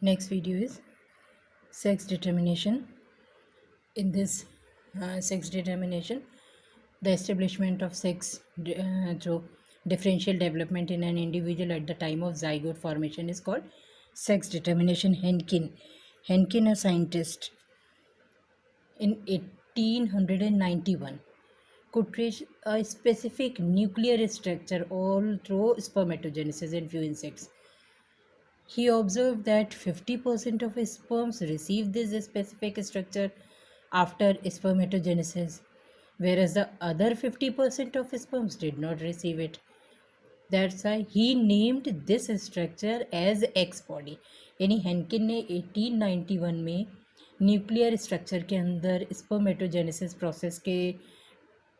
Next video is sex determination. In this sex determination, the establishment of sex through differential development in an individual at the time of zygote formation is called sex determination. Henkin, a scientist in 1891, could trace a specific nuclear structure all through spermatogenesis in few insects. He observed that 50% of sperms receive this specific structure after spermatogenesis, whereas the other 50% of sperms did not receive it. That's why he named this structure as X body. यानी हेनकिन ने 1891 में nuclear structure के अंदर spermatogenesis process के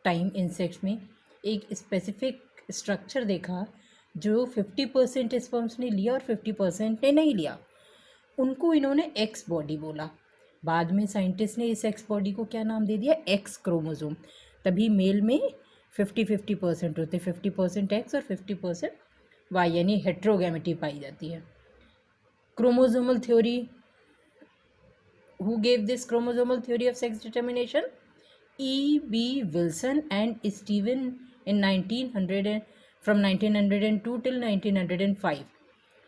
time insects में एक specific structure देखा जो 50% स्पर्म्स ने लिया और 50% ने नहीं लिया। उनको इन्होंने एक्स बॉडी बोला। बाद में साइंटिस्ट ने इस एक्स बॉडी को क्या नाम दे दिया? X chromosome. तभी मेल में 50-50% होते, 50% एक्स और 50% वाई, यानी हेट्रोगैमेटी पाई जाती है। Chromosomal theory, who gave this chromosomal theory of sex determination? E.B. Wilson and Steven in 1900 from 1902 till 1905.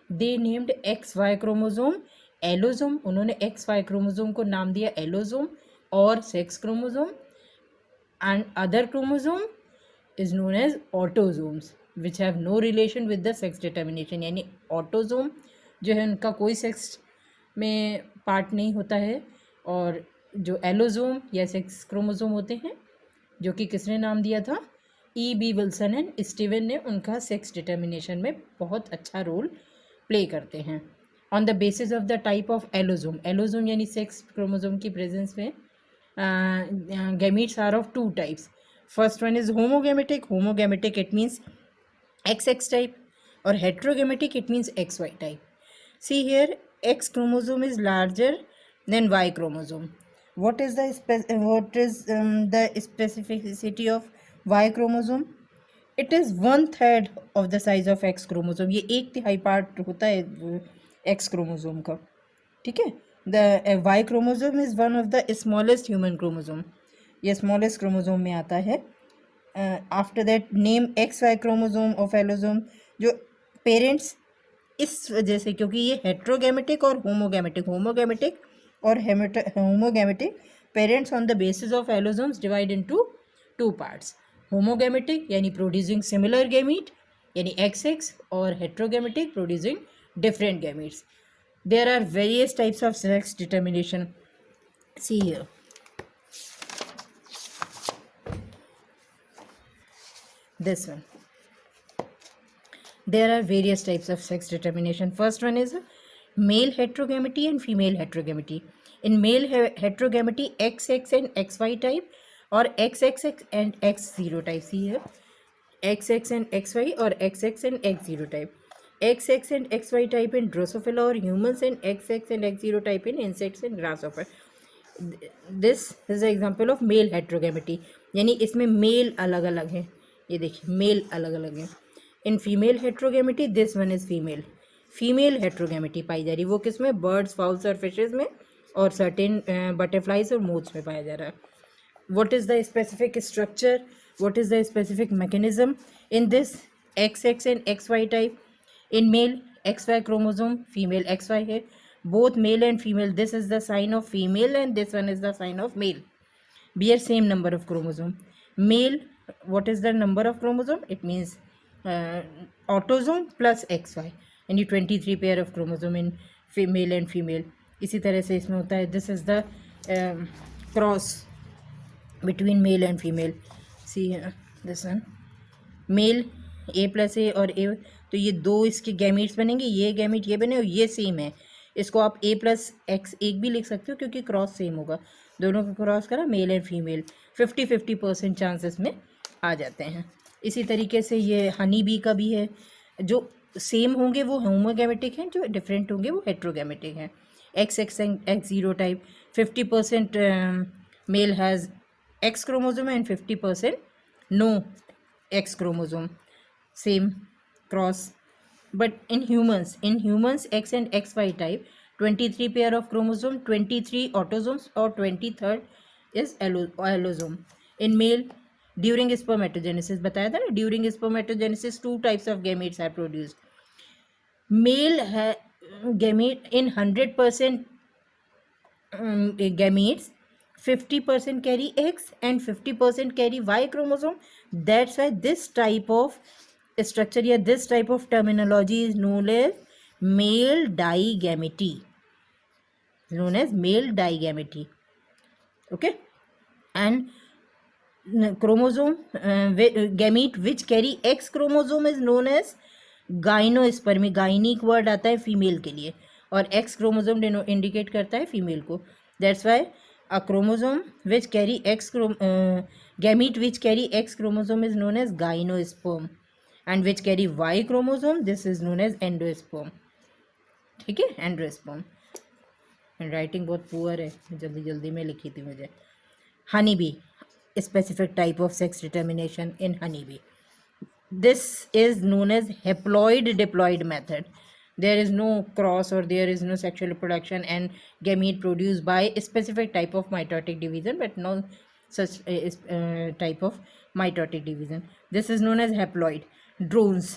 They named XY chromosome allosome. उन्होंने XY क्रोमोसोम को नाम दिया एलोसोम और sex chromosome, and other chromosome is known as autosomes which have no relation with the sex determination. यानी autosome जो है उनका कोई सेक्स में पार्ट नहीं होता है, और जो एलोसोम या सेक्स क्रोमोसोम होते हैं, जो कि किसने नाम दिया था? E.B. विल्सन एंड स्टीवन ने, उनका सेक्स डिटर्मिनेशन में बहुत अच्छा रोल प्ले करते हैं। On the basis of the type of allosome, allosome यानी सेक्स क्रोमोसोम की प्रेजेंस में gametes are of two types. First one is homogametic. Homogametic it means XX type, or heterogametic it means XY type. See here, X chromosome is larger than Y chromosome. What is the specificity of Y chromosome? It is 1/3 of the size of X chromosome. ये 1/3 part होता है X chromosome का, ठीक है. The Y chromosome is one of the smallest human chromosome. ये smallest chromosome में आता है. After that name XY chromosome of allosome. जो पेरेंट्स इस वजह से, क्योंकि ये हेट्रोगैमेटिक और होमोगैमेटिक और homogametic parents on the basis of allosomes divide into two parts. Homogametic यानी प्रोड्यूसिंग सिमिलर गैमीट यानी XX, और हेट्रोगैमेटिक producing different gametes. There are various types of sex determination. See here. This one. There are various types of sex determination. First one is male heterogamety and female heterogamety. In male heterogamety, XX and XY type, or XXX and X0 type. See here. XX and XY or XX and X0 type. XX and XY type in Drosophila or humans, and XX and X0 type in insects and grasshopper. This is an example of male heterogamety. यानी इसमें mail अलग अलग है. ये देखिए mail अलग अलग है. In female heterogamety this one is female heterogamety पाई जा रही. वो किस में? बर्ड्स, फाउल्स और फिशेज में, और सर्टेन बटरफ्लाइज और मोथ्स में पाया जा रहा है. What is the specific structure? What is the specific mechanism in this XX and XY type? In male, XY chromosome, female XY है. Both male and female, this is the sign of female and this one is the sign of male. Bear same number of chromosome. Male, what is the number of chromosome? It means autosome plus XY. यानी 23 pair of chromosome in female and female. इसी तरह से इसमें होता है. This is the cross between male and female. See this one. Male A+A और A, तो ये दो इसके गैमीट्स बनेंगे. ये गैमीट ये बने और ये सेम है. इसको आप A+X एक भी लिख सकते हो क्योंकि क्रॉस सेम होगा. दोनों को क्रॉस करा, मेल एंड फीमेल, 50-50% चांसेस में आ जाते हैं. इसी तरीके से ये हनी बी का भी है. जो सेम होंगे वो होमोगैमेटिक हैं, जो डिफरेंट होंगे वो हेट्रोगैमेटिक हैं. XX and X0 type, 50% male has X chromosome and 50% no X chromosome. Same cross. But in humans X and XY type 23 pair of chromosome, 23 autosomes और 23rd is allosome in male during spermatogenesis. बताया था ना, during spermatogenesis 2 types of gametes are produced. Male gamete in 100% gametes, 50% carry X and 50% carry Y chromosome. That's why this type of structure या this type of terminology is known as male digamete. Known as male digamete. Okay, and chromosome gamete which carry X chromosome is known as gynospermy. Gynic word आता है female के लिए और x chromosome indicate करता है female को. That's why a chromosome which carry X gamete which carry X chromosome is known as gynosperm and which carry Y chromosome this is known as endosperm. ठीक है, endosperm. Writing बहुत poor है, जल्दी जल्दी में लिखी थी मुझे. Honey bee, specific type of sex determination in honey bee. This is known as haploid diploid method. There is no cross or there is no sexual reproduction and gamete produced by a specific type of mitotic division, but no such type of mitotic division. This is known as haploid. Drones,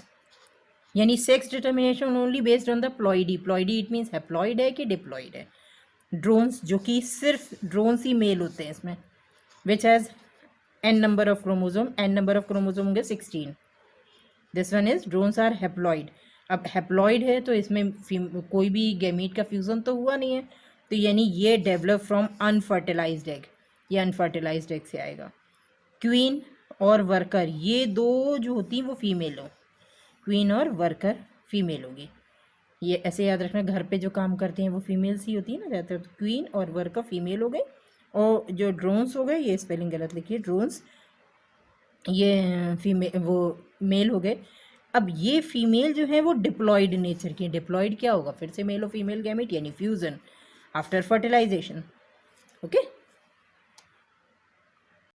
यानी sex determination only based on the ploidy. Ploidy it means haploid है कि diploid है. Drones जो कि सिर्फ drones ही mail होते हैं इसमें, which has n number of chromosome. n number of chromosome होंगे 16. This one is drones are haploid. अब हैप्लॉइड है तो इसमें कोई भी गैमीट का फ्यूज़न तो हुआ नहीं है, तो यानी ये डेवलप फ्रॉम अनफर्टिलाइज्ड एग. ये अनफर्टिलाइज्ड एग से आएगा. क्वीन और वर्कर ये दो जो होती हैं वो फीमेल हो. क्वीन और वर्कर फीमेल होगी. ये ऐसे याद रखना, घर पे जो काम करते हैं वो फीमेल्स ही होती है ना ज़्यादातर. तो क्वीन और वर्कर फीमेल हो गए और जो ड्रोन्स हो गए, ये स्पेलिंग गलत लिखिए, ड्रोन्स ये फीमेल वो मेल हो गए. अब ये फीमेल जो है वो डिप्लॉयड नेचर की. डिप्लॉयड क्या होगा, फिर से मेल और फीमेल गैमेट यानी फ्यूजन आफ्टर फर्टिलाइजेशन. ओके.